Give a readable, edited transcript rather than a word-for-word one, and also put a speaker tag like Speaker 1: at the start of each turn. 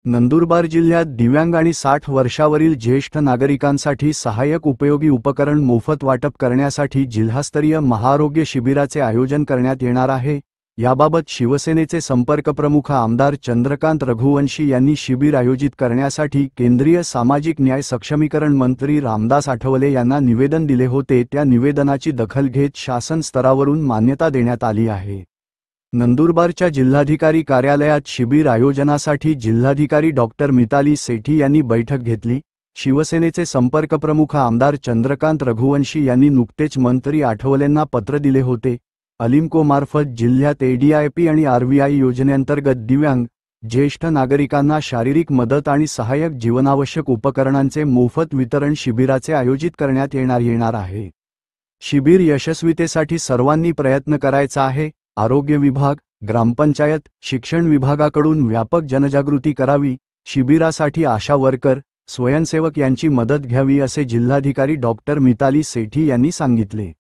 Speaker 1: नंदुरबार जिल्ह्यात दिव्यांग आणि 60 वर्षावरील ज्येष्ठ नागरिकांसाठी सहाय्यक उपयोगी उपकरण मोफत वाटप करण्यासाठी जिल्हास्तरीय महाआरोग्य शिबिराचे आयोजन करण्यात येणार आहे। याबाबत शिवसेनेचे संपर्कप्रमुख आमदार चंद्रकांत रघुवंशी यांनी शिबिर आयोजित करण्यासाठी केंद्रीय सामाजिक न्याय सक्षमीकरण मंत्री रामदास आठवले यांना निवेदन दिले होते। त्या निवेदनाची दखल घेत शासन स्तरावरून मान्यता देण्यात आली आहे। नंदुरबारच्या जिल्हाधिकारी कार्यालयात शिबिर आयोजनासाठी जिल्हाधिकारी डॉक्टर मिताली सेठी यांनी बैठक घेतली। शिवसेनेचे संपर्कप्रमुख आमदार चंद्रकांत रघुवंशी यांनी नुकतेच मंत्री आठवलेंना पत्र दिले होते। अलिम्को मार्फत जिल्ह्यात एडीआयपी आणि आरव्हीआय योजनेअंतर्गत दिव्यांग ज्येष्ठ नागरिकांना शारीरिक मदत आणि सहाय्यक जीवनावश्यक उपकरणांचे मोफत वितरण शिबिराचे आयोजित करण्यात येणार आहे। शिबिर यशस्वीतेसाठी सर्वांनी प्रयत्न करायचा आहे। आरोग्य विभाग, ग्रामपंचायत, शिक्षण विभागाकडून व्यापक जनजागृती करावी। शिबिरासाठी आशा वर्कर, स्वयंसेवक यांची मदत घ्यावी असे जिल्हाधिकारी डॉक्टर मिताली सेठी यांनी सांगितले।